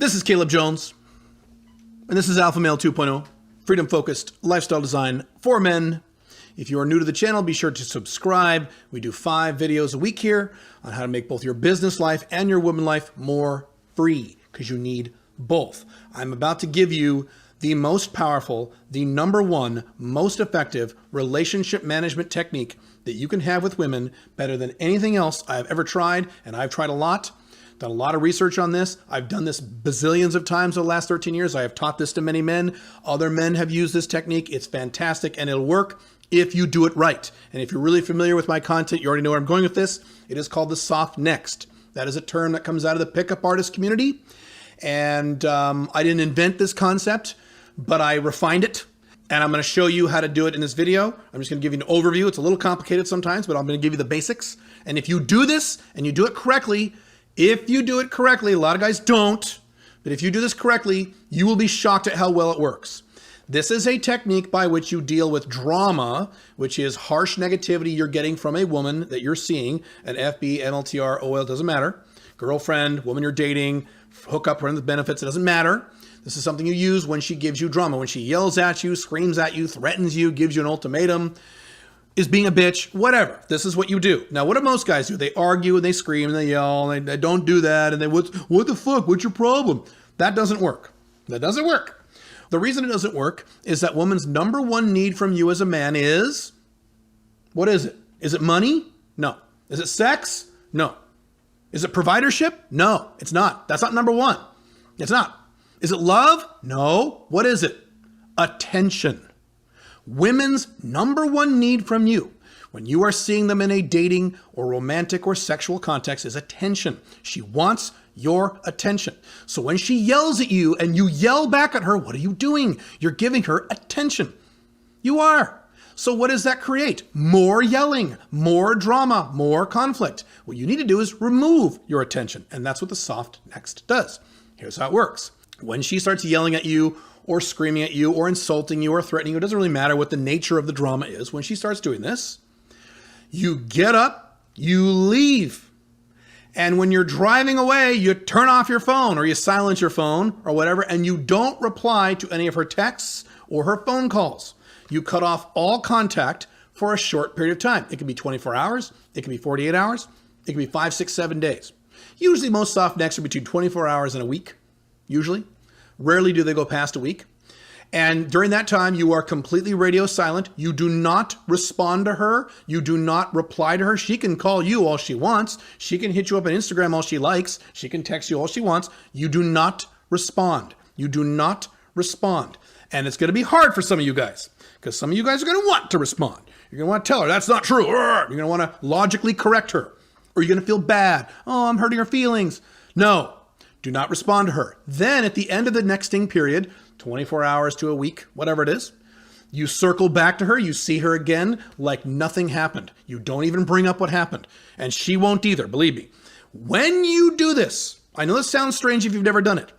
This is Caleb Jones, and this is Alpha Male 2.0, freedom-focused lifestyle design for men. If you are new to the channel, be sure to subscribe. We do 5 videos a week here on how to make both your business life and your woman life more free, because you need both. I'm about to give you the most powerful, the #1 most effective relationship management technique that you can have with women, better than anything else I've ever tried, and I've tried a lot. Done a lot of research on this. I've done this bazillions of times over the last 13 years. I have taught this to many men. Other men have used this technique. It's fantastic, and it'll work if you do it right. And if you're really familiar with my content, you already know where I'm going with this. It is called the soft next. That is a term that comes out of the pickup artist community. And I didn't invent this concept, but I refined it. And I'm going to show you how to do it in this video. I'm just going to give you an overview. It's a little complicated sometimes, but I'm going to give you the basics. And if you do this and you do it correctly, a lot of guys don't, but if you do this correctly, you will be shocked at how well it works. This is a technique by which you deal with drama, which is harsh negativity you're getting from a woman that you're seeing, an FB, MLTR, OL, doesn't matter. Girlfriend, woman you're dating, hookup, friends with benefits, it doesn't matter. This is something you use when she gives you drama, when she yells at you, screams at you, threatens you, gives you an ultimatum, is being a bitch, whatever. This is what you do. Now, what do most guys do? They argue and they scream and they yell and they don't do that. And they, what the fuck? What's your problem? That doesn't work. That doesn't work. The reason it doesn't work is that woman's #1 need from you as a man is, what is it? Is it money? No. Is it sex? No. Is it providership? No, it's not. That's not #1. It's not. Is it love? No. What is it? Attention. Women's #1 need from you when you are seeing them in a dating or romantic or sexual context is attention. She wants your attention. So when she yells at you and you yell back at her, what are you doing? You're giving her attention. You are. So what does that create? More yelling, more drama, more conflict. What you need to do is remove your attention. And that's what the soft next does. Here's how it works. When she starts yelling at you or screaming at you or insulting you or threatening you, it doesn't really matter what the nature of the drama is. When she starts doing this, you get up, you leave. And when you're driving away, you turn off your phone or you silence your phone or whatever, and you don't reply to any of her texts or her phone calls. You cut off all contact for a short period of time. It can be 24 hours. It can be 48 hours. It can be 5, 6, 7 days. Usually most soft necks are between 24 hours and a week, usually. Rarely do they go past a week. And during that time, you are completely radio silent. You do not respond to her. You do not reply to her. She can call you all she wants. She can hit you up on Instagram all she likes. She can text you all she wants. You do not respond. You do not respond. And it's going to be hard for some of you guys, because some of you guys are going to want to respond. You're going to want to tell her, that's not true. You're going to want to logically correct her. Or you're going to feel bad. Oh, I'm hurting her feelings. No. Do not respond to her. Then at the end of the nexting period, 24 hours to a week, whatever it is, you circle back to her, you see her again like nothing happened. You don't even bring up what happened. And she won't either, believe me. When you do this, I know this sounds strange if you've never done it.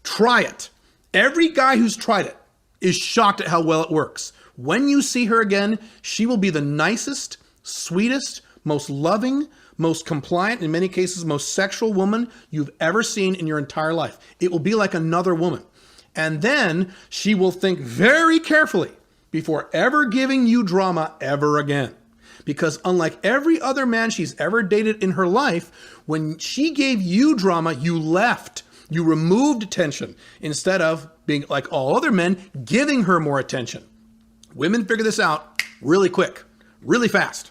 Try it. Every guy who's tried it is shocked at how well it works. When you see her again, she will be the nicest, sweetest, most loving, most compliant, in many cases, most sexual woman you've ever seen in your entire life. It will be like another woman. And then she will think very carefully before ever giving you drama ever again. Because unlike every other man she's ever dated in her life, when she gave you drama, you left. You removed attention instead of being like all other men, giving her more attention. Women figure this out really quick, really fast.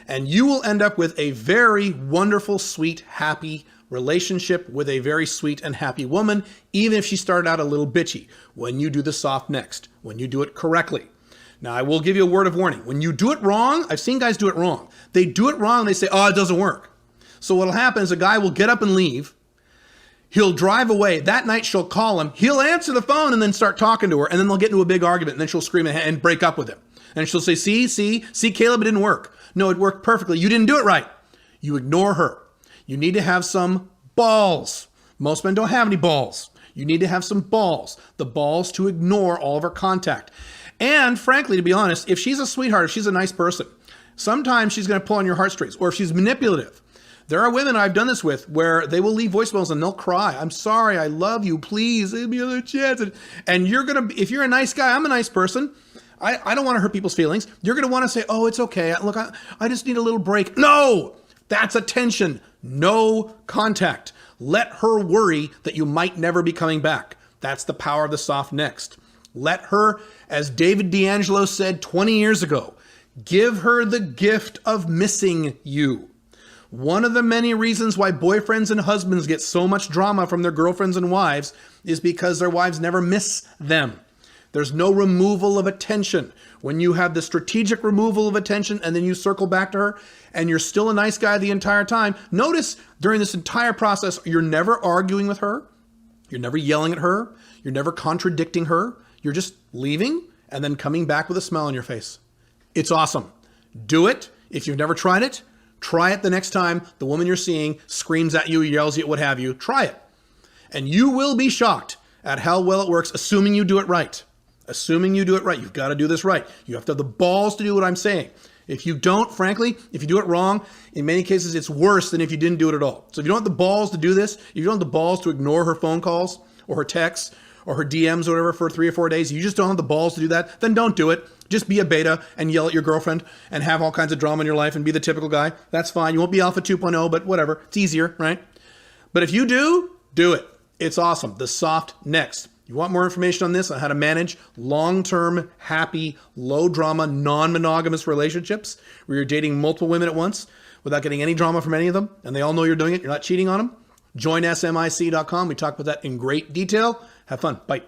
And you will end up with a very wonderful, sweet, happy relationship with a very sweet and happy woman, even if she started out a little bitchy, when you do the soft next, when you do it correctly. Now, I will give you a word of warning. When you do it wrong, I've seen guys do it wrong. They do it wrong and they say, oh, it doesn't work. So what'll happen is a guy will get up and leave. He'll drive away. That night she'll call him. He'll answer the phone and then start talking to her. And then they'll get into a big argument. And then she'll scream and break up with him. And she'll say, see, Caleb, it didn't work. No, it worked perfectly. You didn't do it right. You ignore her. You need to have some balls. Most men don't have any balls. You need to have some balls. The balls to ignore all of her contact. And frankly, to be honest, if she's a sweetheart, if she's a nice person, sometimes she's going to pull on your heartstrings. Or if she's manipulative, There are women I've done this with where they will leave voicemails and they'll cry. I'm sorry. I love you. Please give me another chance. And you're going to, if you're a nice guy, I'm a nice person. I don't want to hurt people's feelings. You're going to want to say, oh, it's okay. Look, I just need a little break. No, that's attention. No contact. Let her worry that you might never be coming back. That's the power of the soft next. Let her, as David D'Angelo said 20 years ago, give her the gift of missing you. One of the many reasons why boyfriends and husbands get so much drama from their girlfriends and wives is because their wives never miss them. There's no removal of attention. When you have the strategic removal of attention and then you circle back to her and you're still a nice guy the entire time, notice during this entire process, you're never arguing with her. You're never yelling at her. You're never contradicting her. You're just leaving and then coming back with a smile on your face. It's awesome. Do it. If you've never tried it, try it the next time the woman you're seeing screams at you, yells at you, what have you. Try it. And you will be shocked at how well it works, assuming you do it right. Assuming you do it right. You've got to do this right. You have to have the balls to do what I'm saying. If you don't, frankly, if you do it wrong, in many cases, it's worse than if you didn't do it at all. So if you don't have the balls to do this, if you don't have the balls to ignore her phone calls or her texts or her DMs or whatever for 3 or 4 days, you just don't have the balls to do that, then don't do it. Just be a beta and yell at your girlfriend and have all kinds of drama in your life and be the typical guy. That's fine. You won't be Alpha 2.0, but whatever. It's easier, right? But if you do it. It's awesome. The soft next. You want more information on this, on how to manage long-term, happy, low-drama, non-monogamous relationships where you're dating multiple women at once without getting any drama from any of them, and they all know you're doing it, you're not cheating on them? Join SMIC.com. We talk about that in great detail. Have fun. Bye.